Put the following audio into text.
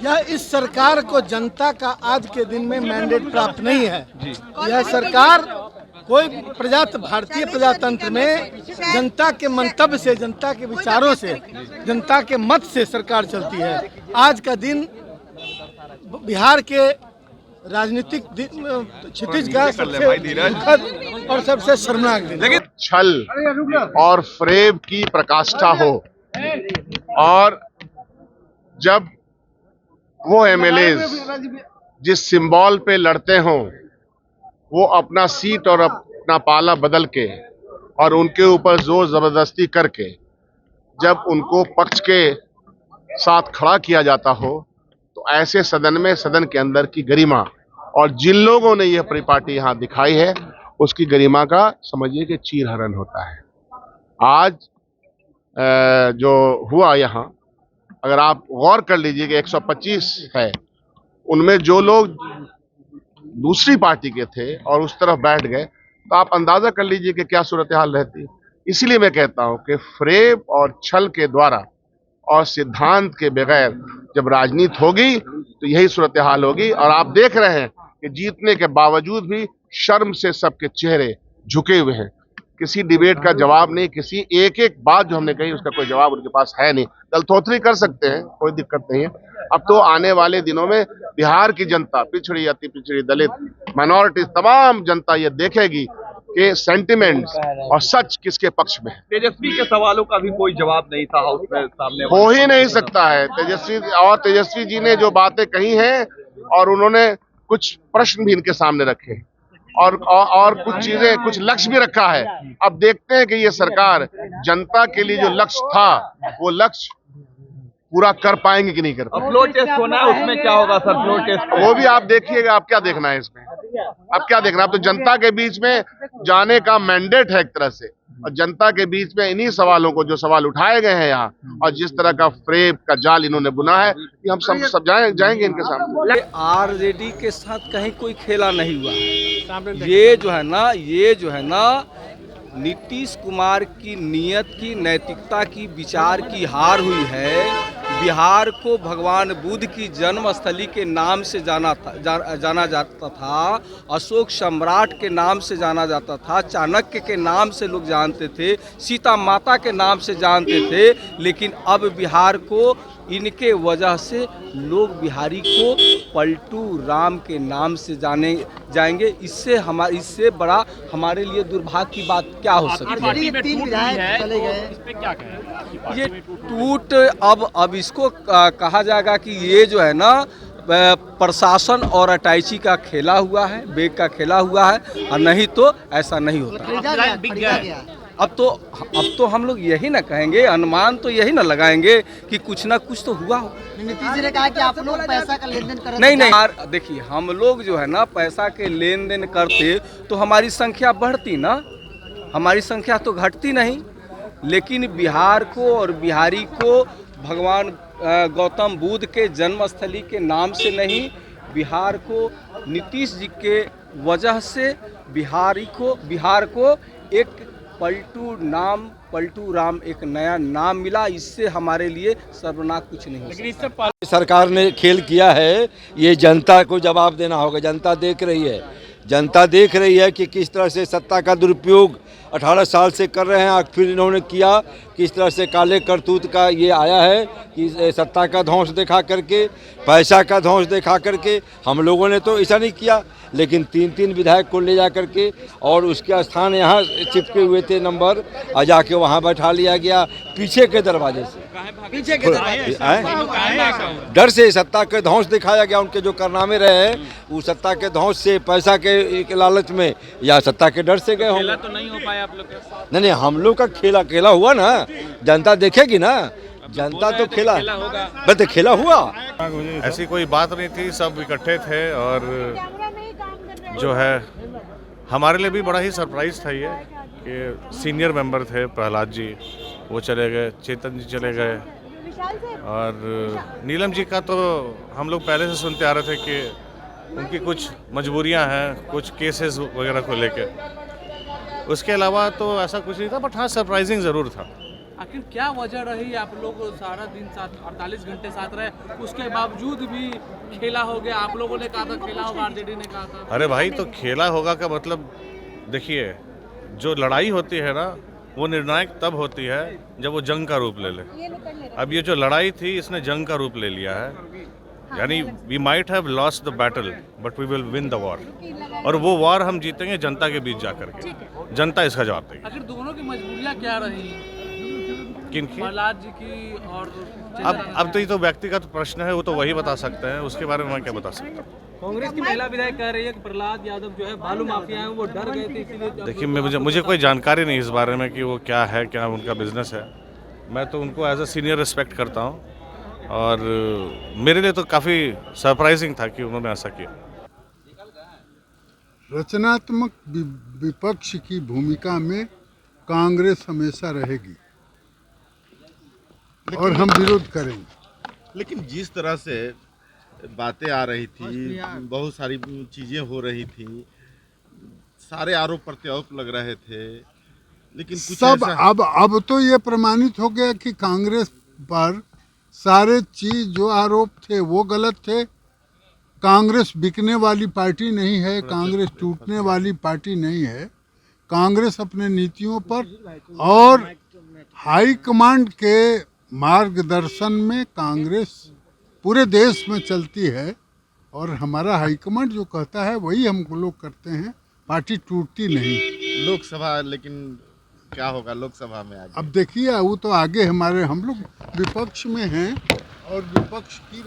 यह इस सरकार को जनता का आज के दिन में मैंडेट प्राप्त नहीं है। यह सरकार कोई भारतीय प्रजातंत्र में जनता के मंतव्य से, जनता के विचारों से, जनता के मत से सरकार चलती है। आज का दिन बिहार के राजनीतिक क्षितिज का सबसे दुखद और सबसे शर्मनाक दिन। लेकिन छल और फ्रेब की प्रकाष्ठा हो, और जब वो एमएलए जिस सिंबल पे लड़ते हों वो अपना सीट और अपना पाला बदल के और उनके ऊपर जोर जबरदस्ती करके जब उनको पक्ष के साथ खड़ा किया जाता हो, तो ऐसे सदन में, सदन के अंदर की गरिमा और जिन लोगों ने यह परिपाटी यहाँ दिखाई है उसकी गरिमा का समझिए कि चीरहरण होता है। आज जो हुआ यहाँ, अगर आप गौर कर लीजिए कि 125 है, उनमें जो लोग दूसरी पार्टी के थे और उस तरफ बैठ गए, तो आप अंदाजा कर लीजिए कि क्या सूरत हाल रहती। इसीलिए मैं कहता हूं कि फ्रेब और छल के द्वारा और सिद्धांत के बगैर जब राजनीति होगी तो यही सूरत हाल होगी। और आप देख रहे हैं कि जीतने के बावजूद भी शर्म से सबके चेहरे झुके हुए हैं। किसी डिबेट का जवाब नहीं, किसी एक एक बात जो हमने कही उसका कोई जवाब उनके पास है नहीं। दलथोथरी कर सकते हैं, कोई दिक्कत नहीं है। अब तो आने वाले दिनों में बिहार की जनता, पिछड़ी, अति पिछड़ी, दलित, माइनॉरिटीज, तमाम जनता ये देखेगी कि सेंटिमेंट्स और सच किसके पक्ष में है। तेजस्वी के सवालों का भी कोई जवाब नहीं था हाउस में, सामने हो ही नहीं सकता है। तेजस्वी जी ने जो बातें कही हैं और उन्होंने कुछ प्रश्न भी इनके सामने रखे और कुछ चीजें, कुछ लक्ष्य भी रखा है। अब देखते हैं कि ये सरकार जनता के लिए जो लक्ष्य था वो लक्ष्य पूरा कर पाएंगे कि नहीं कर पाएंगे। फ्लोर टेस्ट होना है, उसमें क्या होगा सर? फ्लोर टेस्ट वो भी आप देखिएगा। आप क्या देखना है इसमें? अब क्या देखना? अब तो जनता के बीच में जाने का मैंडेट है एक तरह से, और जनता के बीच में इन्हीं सवालों को, जो सवाल उठाए गए हैं यहाँ और जिस तरह का फ्रेब का जाल इन्होंने बुना है, कि हम सब जाएंगे इनके सामने। आरजेडी के साथ कहीं कोई खेला नहीं हुआ है। ये जो है ना नीतीश कुमार की नीयत की, नैतिकता की, विचार की हार हुई है। बिहार को भगवान बुद्ध की जन्मस्थली के नाम से जाना जाता था, अशोक सम्राट के नाम से जाना जाता था, चाणक्य के नाम से लोग जानते थे, सीता माता के नाम से जानते थे। लेकिन अब बिहार को इनके वजह से लोग बिहारी को पलटू राम के नाम से जाने जाएंगे। इससे बड़ा हमारे लिए दुर्भाग्य की बात क्या हो सकती है? ये टूट अब इसको कहा जाएगा कि ये जो है ना प्रशासन और अटैची का खेला हुआ है, बेग का खेला हुआ है, और नहीं तो ऐसा नहीं होता। अब तो हम लोग यही ना कहेंगे, अनुमान तो यही ना लगाएंगे कि कुछ ना कुछ तो हुआ हो। नीतीश जी ने कहा कि आप लोग पैसा का लेन देन करते नहीं यार, देखिए हम लोग जो है ना पैसा के लेन देन करते तो हमारी संख्या बढ़ती ना, हमारी संख्या तो घटती नहीं। लेकिन बिहार को और बिहारी को भगवान गौतम बुद्ध के जन्मस्थली के नाम से नहीं, बिहार को नीतीश जी के वजह से बिहार को एक पलटू राम एक नया नाम मिला। इससे हमारे लिए सर्वनाश कुछ नहीं हो सकता। सरकार ने खेल किया है, ये जनता को जवाब देना होगा। जनता देख रही है कि किस तरह से सत्ता का दुरुपयोग 18 साल से कर रहे हैं, और फिर इन्होंने किया किस तरह से काले करतूत का ये आया है कि सत्ता का ध्वंस दिखा करके, पैसा का ध्वंस दिखा करके। हम लोगों ने तो ऐसा नहीं किया, लेकिन 3 विधायक को ले जा करके और उसके स्थान यहाँ चिपके हुए थे नंबर, और जाके वहाँ बैठा लिया गया पीछे के दरवाजे से। डर से सत्ता के ध्वंस दिखाया गया। उनके जो कारनामे रहे हैं वो सत्ता के ध्वंस से, पैसा के लालच में, या सत्ता के डर से गए होंगे। तो नहीं हो पाया आप लोग? नहीं, हम लोग का खेला हुआ ना, जनता देखेगी ना। जनता तो खेला होगा, बस खेला हुआ। ऐसी कोई बात नहीं थी, सब इकट्ठे थे। और जो है हमारे लिए भी बड़ा ही सरप्राइज था ये कि सीनियर मेंबर थे प्रहलाद जी, वो चले गए, चेतन जी चले गए, और नीलम जी का तो हम लोग पहले से सुनते आ रहे थे कि उनकी कुछ मजबूरियां हैं, कुछ केसेस वगैरह को लेके। उसके अलावा तो ऐसा कुछ नहीं था, बट हाँ सरप्राइजिंग ज़रूर था। आखिर क्या वजह रही? आप लोग सारा दिन साथ 48 घंटे साथ रहे, उसके बावजूद भी खेला हो गया। आप लोगों ने कहा था खेला होगा, आरजेडी ने कहा था। अरे भाई, तो खेला होगा का मतलब देखिए, जो लड़ाई होती है ना, वो निर्णायक तब होती है जब वो जंग का रूप ले ले। अब ये जो लड़ाई थी, इसने जंग का रूप ले लिया है। यानी we might have lost the battle but we will win the war, और वो वॉर हम जीतेंगे जनता के बीच जाकर के। जनता इसका जवाब देगी। आखिर दोनों की मजबूरियां क्या रही? किनकी? प्रहलाद जी की और अब तो ये तो व्यक्तिगत प्रश्न है, वो तो वही बता सकते हैं, उसके बारे में मैं क्या बता सकता हूँ। कांग्रेस की महिला विधायक कह रही है कि प्रहलाद यादव जो है बालू माफिया है, वो डर गए थे इसीलिए। देखिए, मुझे कोई जानकारी नहीं इस बारे में कि वो क्या है, क्या उनका बिजनेस है। मैं तो उनको एज अ सीनियर रिस्पेक्ट करता हूँ, और मेरे लिए तो काफ़ी सरप्राइजिंग था कि उन्होंने ऐसा किया। रचनात्मक विपक्ष की भूमिका में कांग्रेस हमेशा रहेगी और हम विरोध करेंगे। लेकिन जिस तरह से बातें आ रही थी, बहुत सारी चीज़ें हो रही थी, सारे आरोप प्रत्यारोप लग रहे थे, लेकिन कुछ सब ऐसा... अब तो ये प्रमाणित हो गया कि कांग्रेस पर सारे चीज जो आरोप थे वो गलत थे। कांग्रेस बिकने वाली पार्टी नहीं है, कांग्रेस टूटने वाली पार्टी नहीं है। कांग्रेस अपने नीतियों पर और हाईकमांड के मार्गदर्शन में कांग्रेस पूरे देश में चलती है, और हमारा हाईकमांड जो कहता है वही हम लोग करते हैं। पार्टी टूटती नहीं। लोकसभा, लेकिन क्या होगा लोकसभा में आगे? अब देखिए, वो तो आगे हम लोग विपक्ष में हैं और विपक्ष की